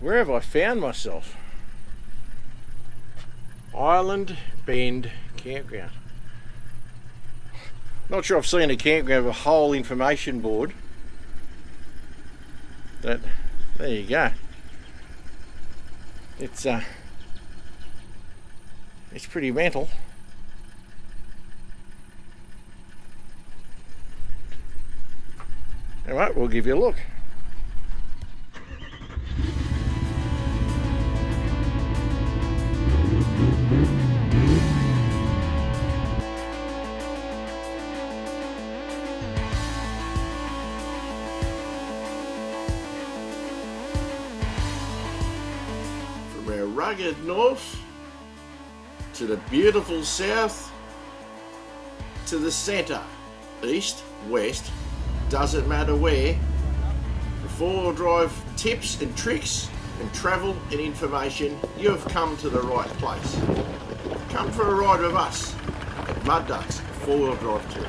Where have I found myself? Island Bend Campground. Not sure I've seen a campground with a whole information board. But there you go. It's pretty mental. Alright, we'll give you a look. From our rugged north to the beautiful south to the centre, east, west, doesn't matter where. For four-wheel drive tips and tricks and travel and information, you have come to the right place. Come for a ride with us at Mud Ducks four-wheel drive tour.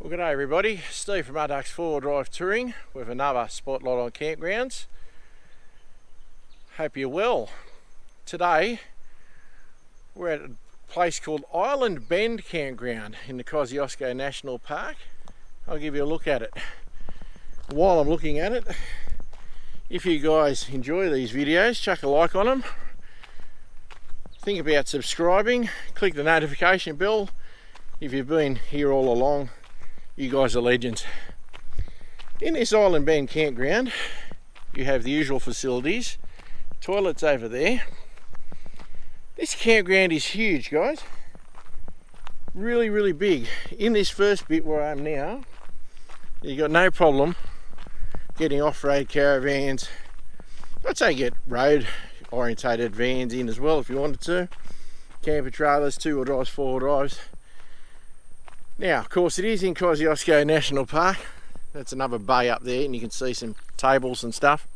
Well, g'day everybody, Steve from Mud Ducks 4-Wheel Drive Touring with another spotlight on campgrounds. Hope you're well. Today we're at a place called Island Bend Campground in the Kosciuszko National Park. I'll give you a look at it. While I'm looking at it, if you guys enjoy these videos, chuck a like on them. Think about subscribing, click the notification bell. If you've been here all along, you guys are legends. In this Island Bend Campground, you have the usual facilities. Toilets over there. This campground is huge, guys. Really, really big. In this first bit where I am now, you got no problem getting off-road caravans. I'd say get road-orientated vans in as well if you wanted to. Camper trailers, two-wheel drives, four-wheel drives. Now, of course, it is in Kosciuszko National Park. That's another bay up there, and you can see some tables and stuff.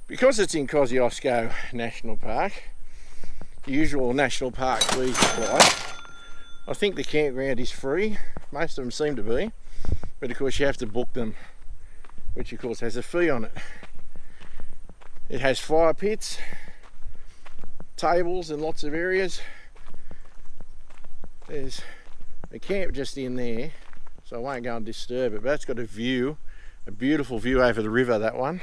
Because it's in Kosciuszko National Park, the usual national park fees apply. I think the campground is free. Most of them seem to be, but of course you have to book them, which of course has a fee on it. It has fire pits, tables in lots of areas. There's a camp just in there, so I won't go and disturb it, but that's got a view, a beautiful view over the river, that one.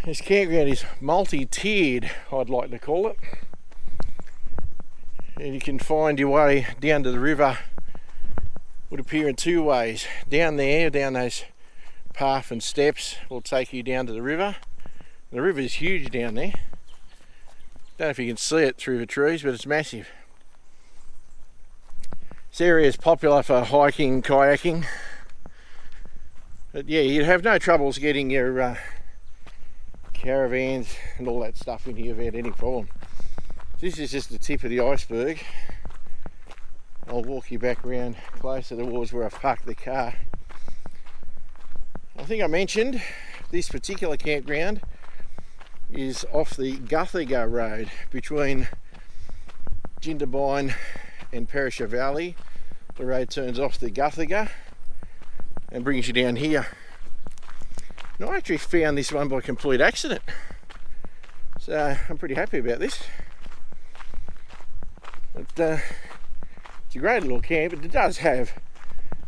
This campground is multi-tiered, I'd like to call it, and you can find your way down to the river. Would appear in two ways. Down there, down those path and steps will take you down to the river. The river is huge down there. Don't know if you can see it through the trees, but it's massive. This area is popular for hiking, kayaking, but yeah, you'd have no troubles getting your caravans and all that stuff in here without any problem. This is just the tip of the iceberg. I'll walk you back around closer towards where I've parked the car. I think I mentioned this particular campground is off the Guthega Rd between Jindabyne and Perisher Valley. The road turns off the Guthega and brings you down here. Now, I actually found this one by complete accident. So I'm pretty happy about this. But, it's a great little camp. It does have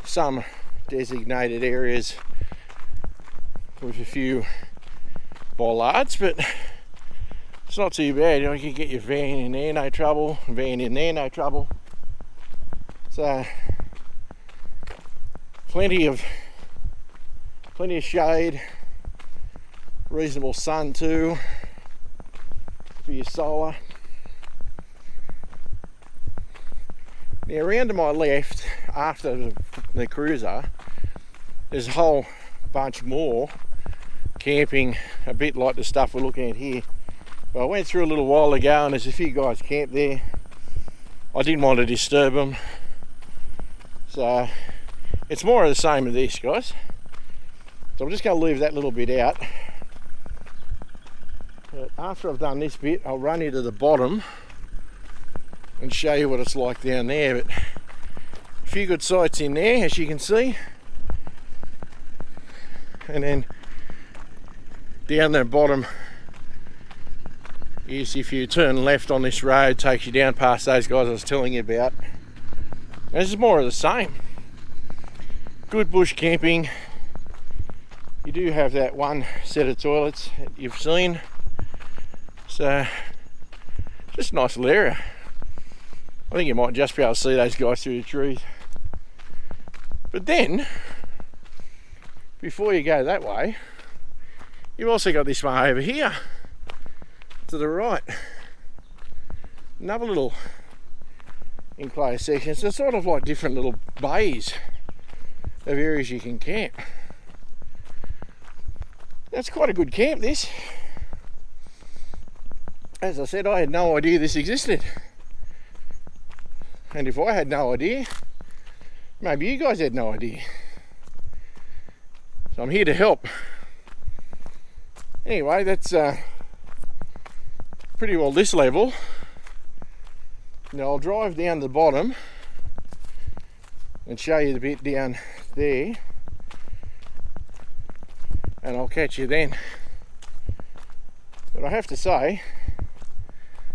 some designated areas with a few bollards, but it's not too bad. You know, you can get your van in there, no trouble. Van in there, no trouble. So plenty of shade, reasonable sun too for your solar. Now around to my left, after the cruiser, there's a whole bunch more camping, a bit like the stuff we're looking at here. But I went through a little while ago and there's a few guys camped there. I didn't want to disturb them. So it's more of the same as this, guys. So I'm just going to leave that little bit out. But after I've done this bit, I'll run you to the bottom and show you what it's like down there. But a few good sights in there, as you can see. And then down the bottom is, if you turn left on this road, takes you down past those guys I was telling you about. And this is more of the same. Good bush camping. You do have that one set of toilets that you've seen. So just a nice little area. I think you might just be able to see those guys through the trees. But then, before you go that way, you've also got this one over here to the right. Another little enclosed section. So it's sort of like different little bays of areas you can camp. That's quite a good camp, this. As I said, I had no idea this existed. And if I had no idea, maybe you guys had no idea. So I'm here to help. Anyway, that's pretty well this level. Now I'll drive down the bottom and show you the bit down there, and I'll catch you then. But I have to say,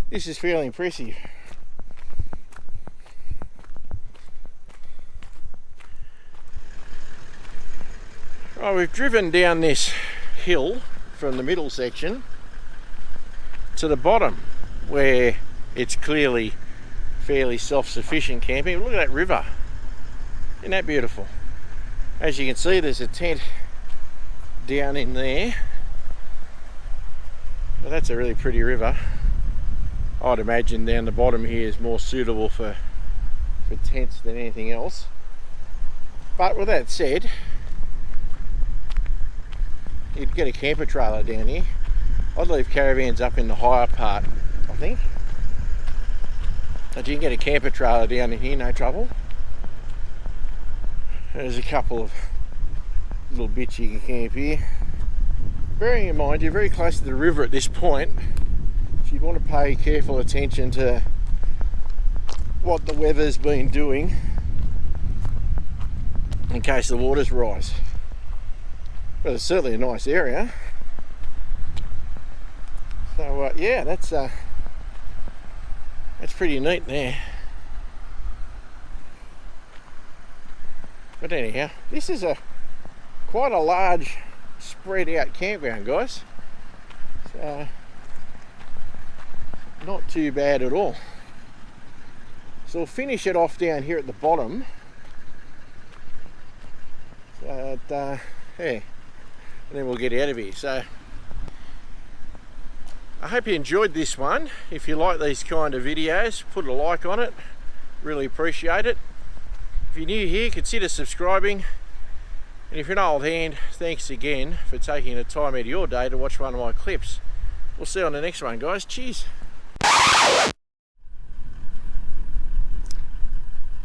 this is fairly impressive. Right, we've driven down this hill from the middle section to the bottom, where it's clearly fairly self-sufficient camping. Look at that river. Isn't that beautiful? As you can see, there's a tent down in there. Well, that's a really pretty river. I'd imagine down the bottom here is more suitable for tents than anything else. But with that said, you'd get a camper trailer down here. I'd leave caravans up in the higher part, I think. But you can get a camper trailer down in here, no trouble. There's a couple of little bits you can camp here. Bearing in mind, you're very close to the river at this point, so you'd want to pay careful attention to what the weather's been doing in case the waters rise. But it's certainly a nice area. So yeah, that's pretty neat there. But anyhow, this is quite a large spread out campground, guys. So not too bad at all. So we'll finish it off down here at the bottom. So yeah, and then we'll get out of here. So I hope you enjoyed this one. If you like these kind of videos, put a like on it. Really appreciate it. If you're new here, consider subscribing. And if you're an old hand, thanks again for taking the time out of your day to watch one of my clips. We'll see you on the next one, guys. Cheers.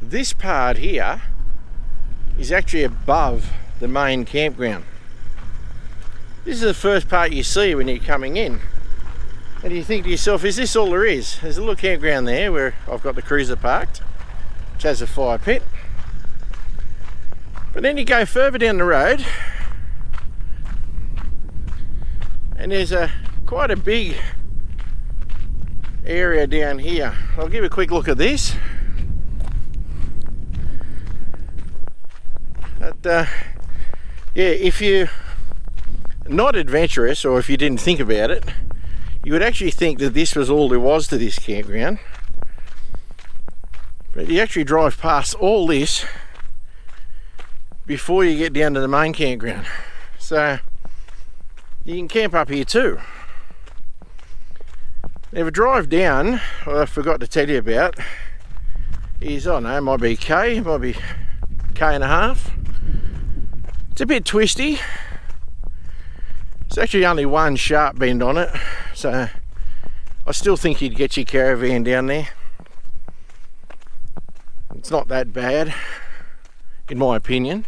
This part here is actually above the main campground. This is the first part you see when you're coming in. And you think to yourself, is this all there is? There's a little campground there where I've got the cruiser parked, which has a fire pit. But then you go further down the road and there's quite a big area down here. I'll give you a quick look at this. But, yeah, if you're not adventurous, or if you didn't think about it, you would actually think that this was all there was to this campground. But you actually drive past all this before you get down to the main campground. So you can camp up here too. Now if a drive down, what I forgot to tell you about is, I don't know, it might be K, it might be K1.5. It's a bit twisty. It's actually only one sharp bend on it, so I still think you'd get your caravan down there. It's not that bad, in my opinion.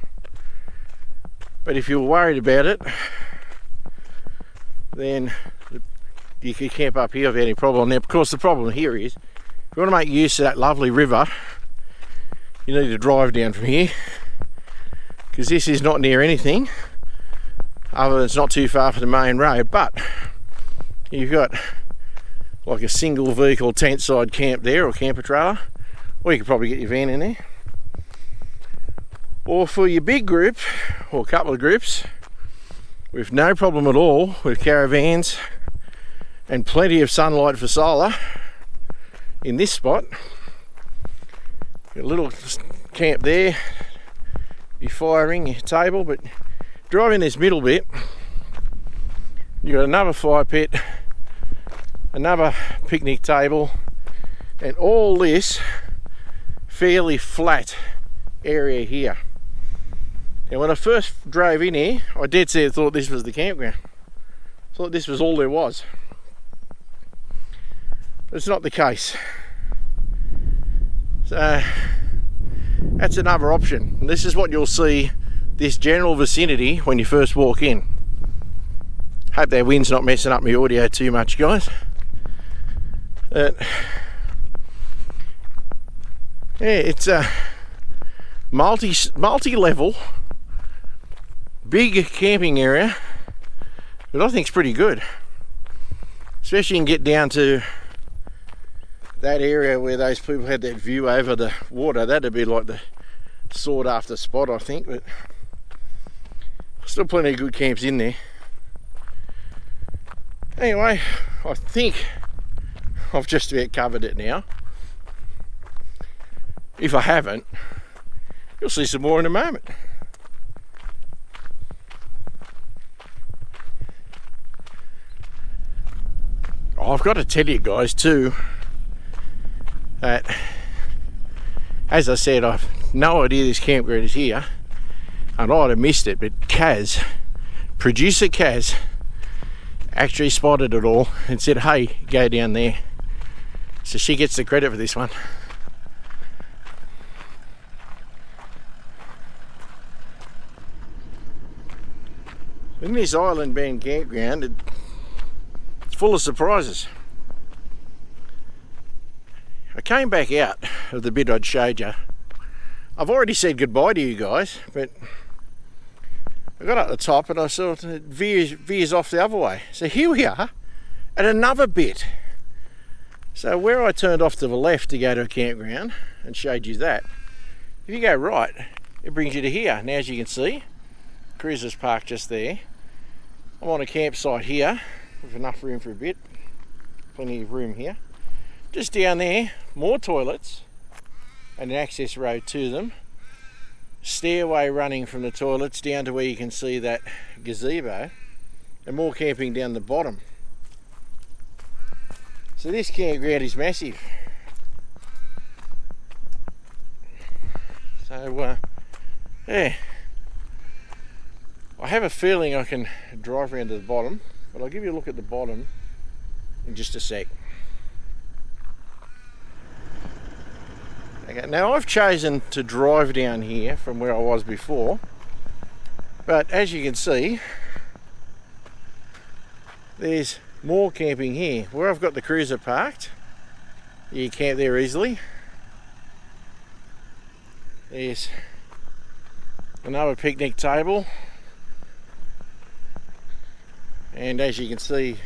But if you're worried about it, then you could camp up here without any problem. Now, of course, the problem here is, if you want to make use of that lovely river, you need to drive down from here, because this is not near anything other than it's not too far from the main road. But you've got like a single vehicle tent side camp there, or camper trailer, or you could probably get your van in there. Or for your big group, or a couple of groups, with no problem at all with caravans and plenty of sunlight for solar, in this spot, got a little camp there, your firing, your table, but drive in this middle bit, you've got another fire pit, another picnic table, and all this fairly flat area here. And when I first drove in here, I did say I thought this was the campground. I thought this was all there was. But it's not the case. So that's another option. And this is what you'll see this general vicinity when you first walk in. Hope that wind's not messing up my audio too much, guys. But yeah, it's a multi-level big camping area, but I think it's pretty good. Especially you can get down to that area where those people had that view over the water. That'd be like the sought after spot, I think, but still plenty of good camps in there. Anyway, I think I've just about covered it now. If I haven't, you'll see some more in a moment. I've got to tell you guys too that, as I said, I've no idea this campground is here, and I'd have missed it, but producer Kaz actually spotted it all and said, hey, go down there. So she gets the credit for this one. In this Island Bend Campground, it's full of surprises. I came back out of the bit I'd showed you. I've already said goodbye to you guys, but I got up the top and I saw it veers off the other way. So here we are at another bit. So where I turned off to the left to go to a campground and showed you that, if you go right, it brings you to here. Now, as you can see, cruisers parked just there. I'm on a campsite here with enough room for a bit, plenty of room here. Just down there, more toilets and an access road to them. Stairway running from the toilets down to where you can see that gazebo, and more camping down the bottom. So this campground is massive. So yeah, I have a feeling I can drive around to the bottom, but I'll give you a look at the bottom in just a sec. Okay, now I've chosen to drive down here from where I was before, but as you can see, there's more camping here. Where I've got the cruiser parked, you camp there easily. There's another picnic table, and as you can see,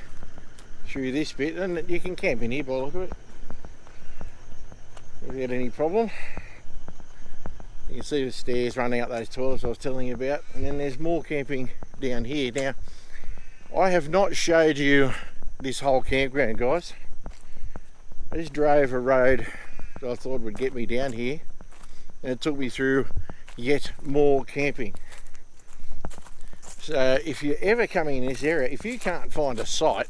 through this bit, and you can camp in here by the look of it without any problem. You can see the stairs running up those toilets I was telling you about, and then there's more camping down here. Now, I have not showed you this whole campground, guys. I just drove a road that I thought would get me down here, and it took me through yet more camping. So if you're ever coming in this area, if you can't find a site,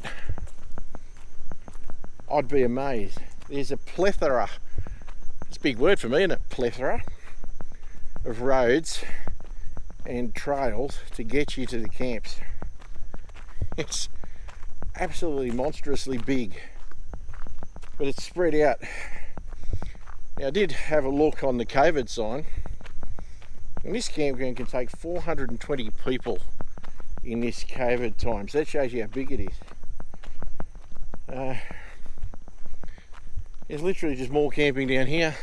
I'd be amazed. There's a plethora, it's a big word for me, isn't it? Plethora of roads and trails to get you to the camps. It's absolutely monstrously big, but it's spread out. Now, I did have a look on the COVID sign, and this campground can take 420 people in this COVID time, so that shows you how big it is. There's literally just more camping down here.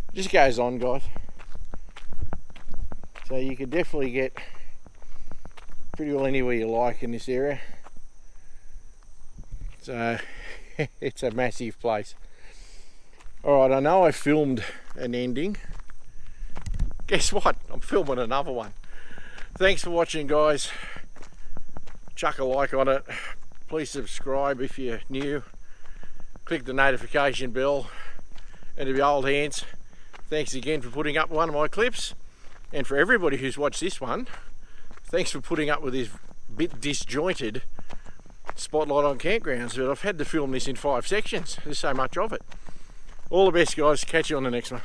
It just goes on, guys. So you could definitely get pretty well anywhere you like in this area. So it's a massive place. Alright, I know I filmed an ending. Guess what? I'm filming another one. Thanks for watching, guys. Chuck a like on it. Please subscribe if you're new. Click the notification bell. And to the old hands, thanks again for putting up one of my clips. And for everybody who's watched this one, thanks for putting up with this bit disjointed spotlight on campgrounds. But I've had to film this in 5 sections. There's so much of it. All the best, guys. Catch you on the next one.